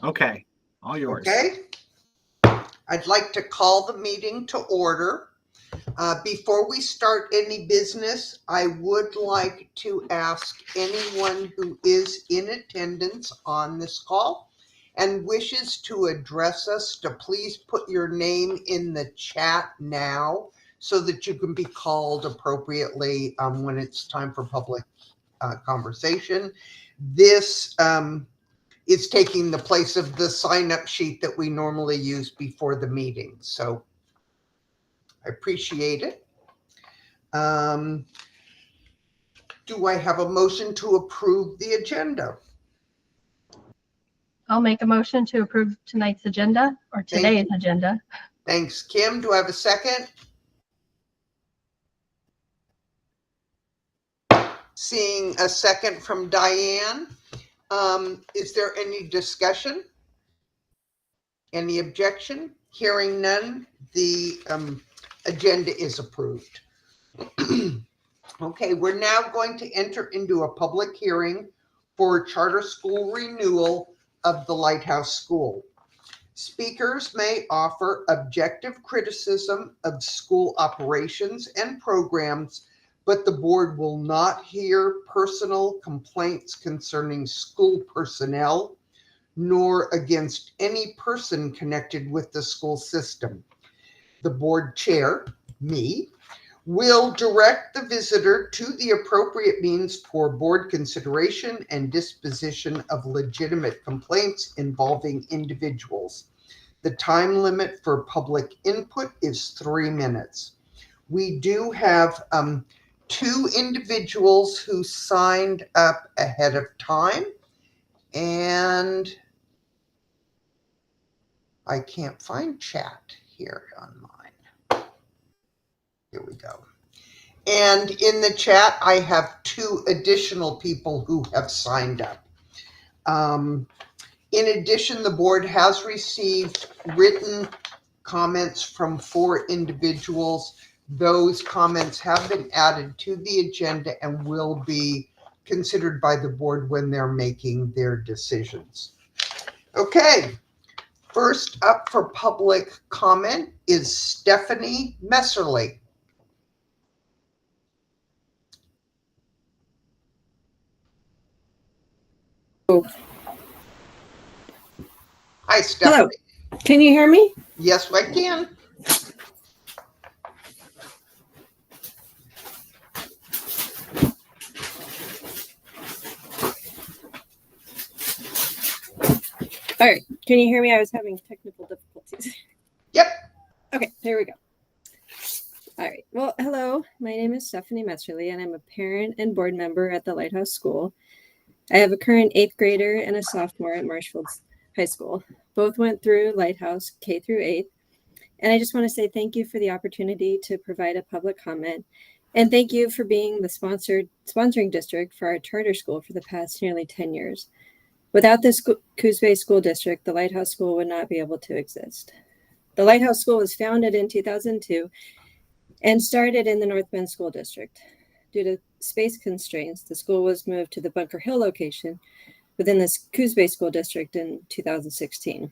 Okay, all yours. Okay. I'd like to call the meeting to order. Before we start any business, I would like to ask anyone who is in attendance on this call and wishes to address us to please put your name in the chat now so that you can be called appropriately when it's time for public conversation. This is taking the place of the sign-up sheet that we normally use before the meeting. So I appreciate it. Do I have a motion to approve the agenda? I'll make a motion to approve tonight's agenda or today's agenda. Thanks, Kim. Do I have a second? Seeing a second from Diane. Is there any discussion? Any objection? Hearing none, the agenda is approved. Okay, we're now going to enter into a public hearing for charter school renewal of the Lighthouse School. Speakers may offer objective criticism of school operations and programs, but the board will not hear personal complaints concerning school personnel, nor against any person connected with the school system. The board chair, me, will direct the visitor to the appropriate means for board consideration and disposition of legitimate complaints involving individuals. The time limit for public input is 3 minutes. We do have 2 individuals who signed up ahead of time, and I can't find chat here on mine. Here we go. And in the chat, I have 2 additional people who have signed up. In addition, the board has received written comments from 4 individuals. Those comments have been added to the agenda and will be considered by the board when they're making their decisions. Okay, first up for public comment is Stephanie Messerly. Hi, Stephanie. Hello. Can you hear me? Yes, I can. All right. Can you hear me? I was having technical difficulties. Yep. Okay, there we go. All right. Well, hello. My name is Stephanie Messerly, and I'm a parent and board member at the Lighthouse School. I have a current 8th grader and a sophomore at Marshfield High School. Both went through Lighthouse K through 8th. And I just want to say thank you for the opportunity to provide a public comment. And thank you for being the sponsoring district for our charter school for the past nearly 10 years. Without this Coos Bay School District, the Lighthouse School would not be able to exist. The Lighthouse School was founded in 2002 and started in the North Bend School District. Due to space constraints, the school was moved to the Bunker Hill location within the Coos Bay School District in 2016.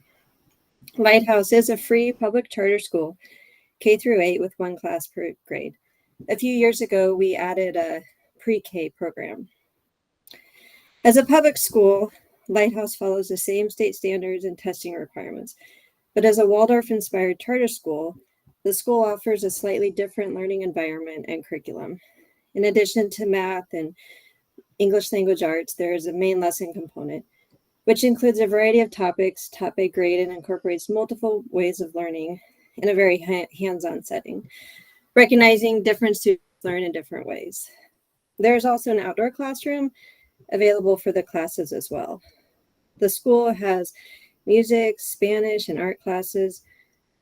Lighthouse is a free public charter school, K through 8, with 1 class per grade. A few years ago, we added a pre-K program. As a public school, Lighthouse follows the same state standards and testing requirements, but as a Waldorf-inspired charter school, the school offers a slightly different learning environment and curriculum. In addition to math and English language arts, there is a main lesson component, which includes a variety of topics taught by grade and incorporates multiple ways of learning in a very hands-on setting, recognizing different students learn in different ways. There's also an outdoor classroom available for the classes as well. The school has music, Spanish, and art classes.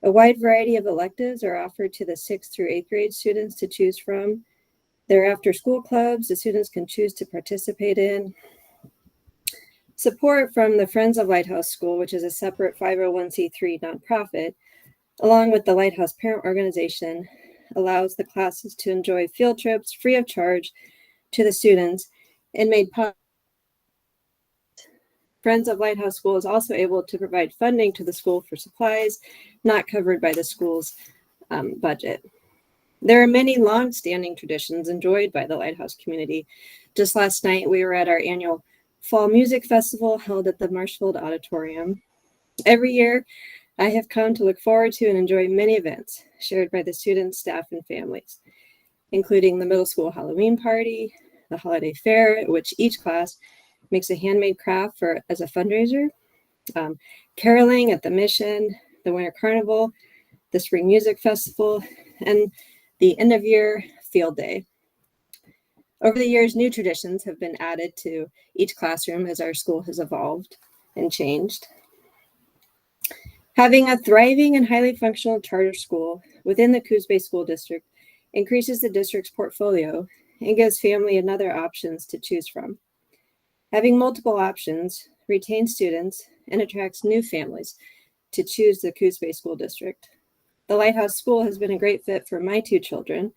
A wide variety of electives are offered to the 6th through 8th grade students to choose from. There are after-school clubs the students can choose to participate in. Support from the Friends of Lighthouse School, which is a separate 501c3 nonprofit, along with the Lighthouse Parent Organization, allows the classes to enjoy field trips free of charge to the students and made possible. Friends of Lighthouse School is also able to provide funding to the school for supplies not covered by the school's budget. There are many long-standing traditions enjoyed by the Lighthouse community. Just last night, we were at our annual Fall Music Festival held at the Marshfield Auditorium. Every year, I have come to look forward to and enjoy many events shared by the students, staff, and families, including the middle school Halloween party, the holiday fair, at which each class makes a handmade craft as a fundraiser, caroling at the Mission, the Winter Carnival, the Spring Music Festival, and the end of year field day. Over the years, new traditions have been added to each classroom as our school has evolved and changed. Having a thriving and highly functional charter school within the Coos Bay School District increases the district's portfolio and gives family another options to choose from. Having multiple options retains students and attracts new families to choose the Coos Bay School District. The Lighthouse School has been a great fit for my two children.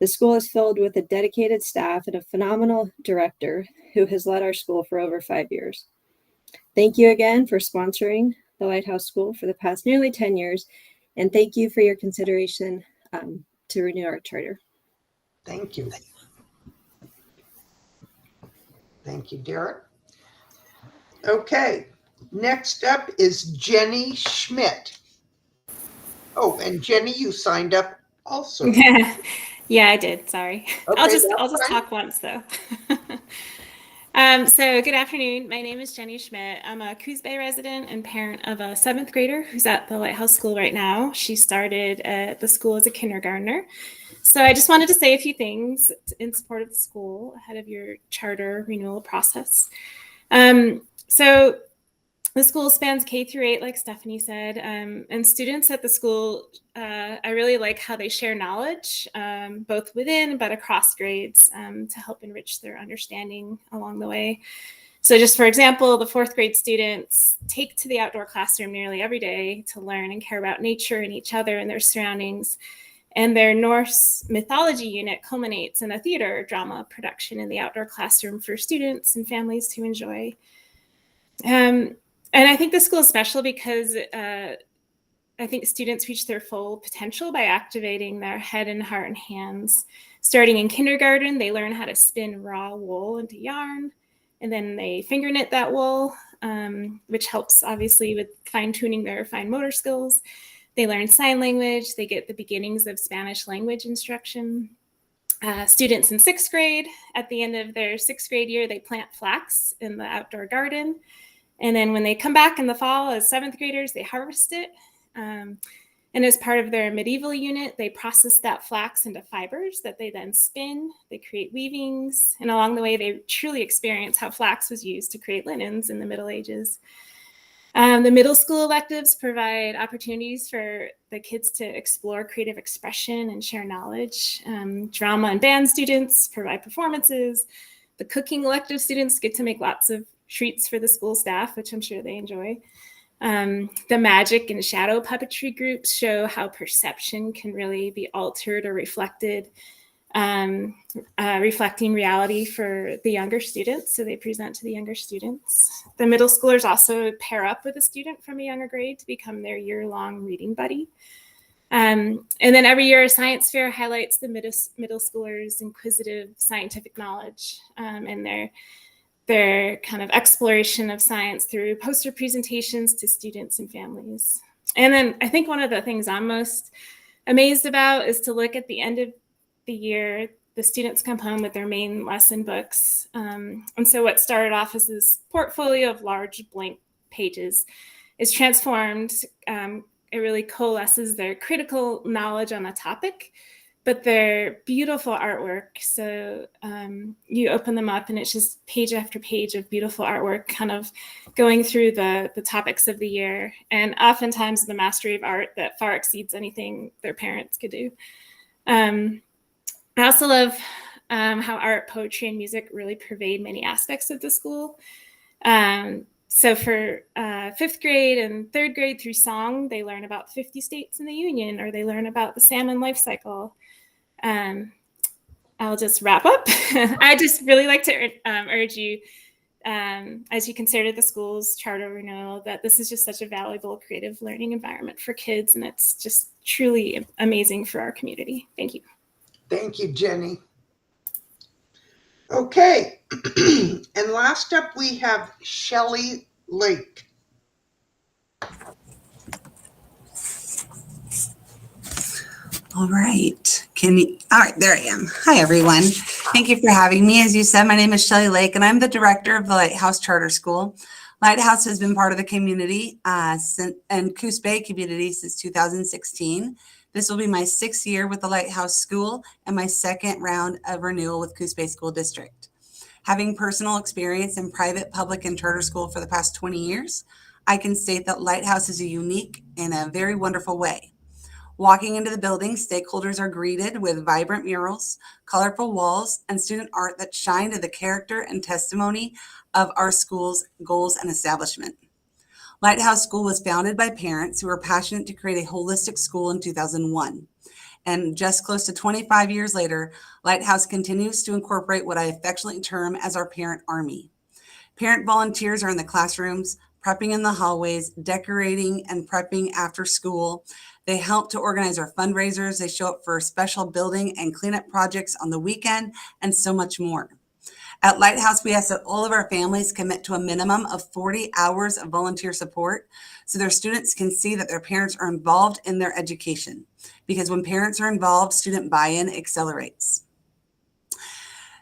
The school is filled with a dedicated staff and a phenomenal director who has led our school for over 5 years. Thank you again for sponsoring the Lighthouse School for the past nearly 10 years, and thank you for your consideration to renew our charter. Thank you. Thank you, Derek. Okay, next up is Jenny Schmidt. Oh, and Jenny, you signed up also. Yeah, I did. Sorry. Okay, I'll just fine. talk once though. So good afternoon. My name is Jenny Schmidt. I'm a Coos Bay resident and parent of a 7th grader who's at the Lighthouse School right now. She started at the school as a kindergartner. So I just wanted to say a few things in support of the school ahead of your charter renewal process. So the school spans K through 8, like Stephanie said, and students at the school, I really like how they share knowledge, both within but across grades, to help enrich their understanding along the way. So just for example, the 4th grade students take to the outdoor classroom nearly every day to learn and care about nature and each other and their surroundings. And their Norse mythology unit culminates in a theater drama production in the outdoor classroom for students and families to enjoy. And I think the school is special because I think students reach their full potential by activating their head and heart and hands. Starting in kindergarten, they learn how to spin raw wool into yarn, and then they finger knit that wool, which helps obviously with fine-tuning their fine motor skills. They learn sign language. They get the beginnings of Spanish language instruction. Students in 6th grade, at the end of their 6th grade year, they plant flax in the outdoor garden. And then when they come back in the fall as 7th graders, they harvest it. And as part of their medieval unit, they process that flax into fibers that they then spin. They create weavings. And along the way, they truly experience how flax was used to create linens in the Middle Ages. The middle school electives provide opportunities for the kids to explore creative expression and share knowledge. Drama and band students provide performances. The cooking elective students get to make lots of treats for the school staff, which I'm sure they enjoy. The magic and shadow puppetry groups show how perception can really be altered or reflected, reflecting reality for the younger students. So they present to the younger students. The middle schoolers also pair up with a student from a younger grade to become their year-long reading buddy. And then every year, a science fair highlights the middle schoolers' inquisitive scientific knowledge and their kind of exploration of science through poster presentations to students and families. And then I think one of the things I'm most amazed about is to look at the end of the year, the students come home with their main lesson books. And so what started off as this portfolio of large blank pages is transformed. It really coalesces their critical knowledge on a topic, but they're beautiful artwork. So you open them up and it's just page after page of beautiful artwork kind of going through the topics of the year. And oftentimes the mastery of art that far exceeds anything their parents could do. I also love how art, poetry, and music really pervade many aspects of the school. So for 5th grade and 3rd grade through song, they learn about 50 states in the Union, or they learn about the salmon life cycle. I'll just wrap up. I just really like to urge you as you consider the school's charter renewal, that this is just such a valuable creative learning environment for kids, and it's just truly amazing for our community. Thank you. Thank you, Jenny. Okay, and last up we have Shelley Lake. All right. All right, there I am. Hi, everyone. Thank you for having me. As you said, my name is Shelley Lake, and I'm the director of the Lighthouse Charter School. Lighthouse has been part of the community and Coos Bay community since 2016. This will be my 6th year with the Lighthouse School and my 2nd round of renewal with Coos Bay School District. Having personal experience in private, public, and charter school for the past 20 years, I can state that Lighthouse is unique in a very wonderful way. Walking into the building, stakeholders are greeted with vibrant murals, colorful walls, and student art that shine to the character and testimony of our school's goals and establishment. Lighthouse School was founded by parents who were passionate to create a holistic school in 2001. And just close to 25 years later, Lighthouse continues to incorporate what I affectionately term as our parent army. Parent volunteers are in the classrooms, prepping in the hallways, decorating and prepping after school. They help to organize our fundraisers. They show up for special building and cleanup projects on the weekend, and so much more. At Lighthouse, we ask that all of our families commit to a minimum of 40 hours of volunteer support so their students can see that their parents are involved in their education. Because when parents are involved, student buy-in accelerates.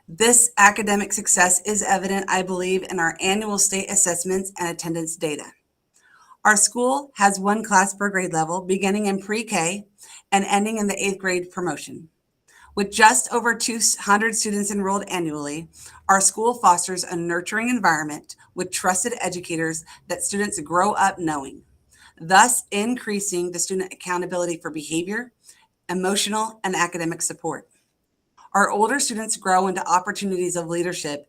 This academic success is evident, I believe, in our annual state assessments and attendance data. Our school has 1 class per grade level, beginning in pre-K and ending in the 8th grade promotion. With just over 200 students enrolled annually, our school fosters a nurturing environment with trusted educators that students grow up knowing, thus increasing the student accountability for behavior, emotional, and academic support. Our older students grow into opportunities of leadership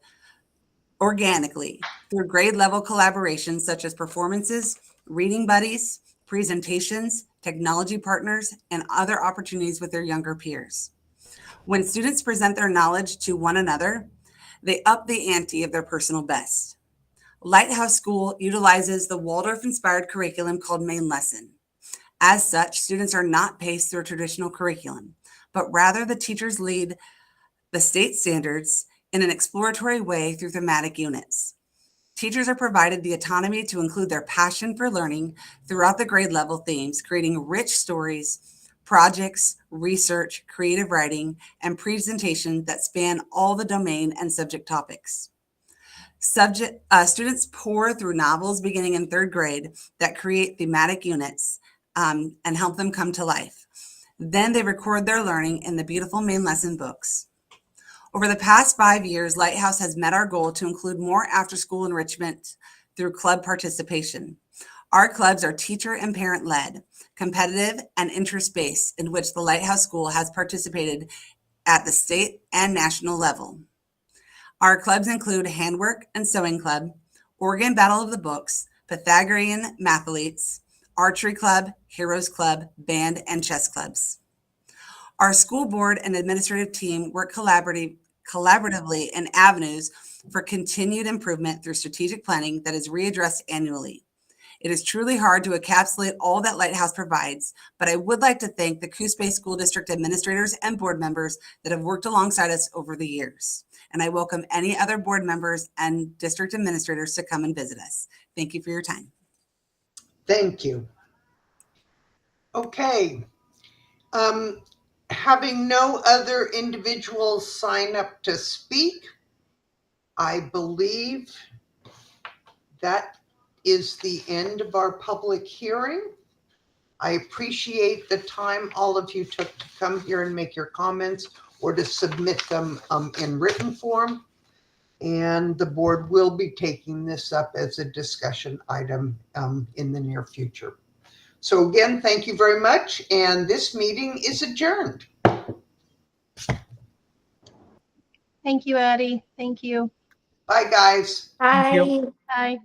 organically through grade level collaborations such as performances, reading buddies, presentations, technology partners, and other opportunities with their younger peers. When students present their knowledge to one another, they up the ante of their personal best. Lighthouse School utilizes the Waldorf-inspired curriculum called Main Lesson. As such, students are not paced through a traditional curriculum, but rather the teachers lead the state standards in an exploratory way through thematic units. Teachers are provided the autonomy to include their passion for learning throughout the grade level themes, creating rich stories, projects, research, creative writing, and presentation that span all the domain and subject topics. Students pour through novels beginning in 3rd grade that create thematic units and help them come to life. Then they record their learning in the beautiful Main Lesson books. Over the past 5 years, Lighthouse has met our goal to include more after-school enrichment through club participation. Our clubs are teacher and parent-led, competitive, and interest-based, in which the Lighthouse School has participated at the state and national level. Our clubs include Handwork and Sewing Club, Oregon Battle of the Books, Pythagorean Mathletes, Archery Club, Heroes Club, Band, and Chess Clubs. Our school board and administrative team work collaboratively in avenues for continued improvement through strategic planning that is readdressed annually. It is truly hard to encapsulate all that Lighthouse provides, but I would like to thank the Coos Bay School District administrators and board members that have worked alongside us over the years. And I welcome any other board members and district administrators to come and visit us. Thank you for your time. Thank you. Okay. Having no other individuals sign up to speak, I believe that is the end of our public hearing. I appreciate the time all of you took to come here and make your comments or to submit them in written form. And the board will be taking this up as a discussion item in the near future. So again, thank you very much. And this meeting is adjourned. Thank you, Addie. Thank you. Bye, guys. Bye. Bye.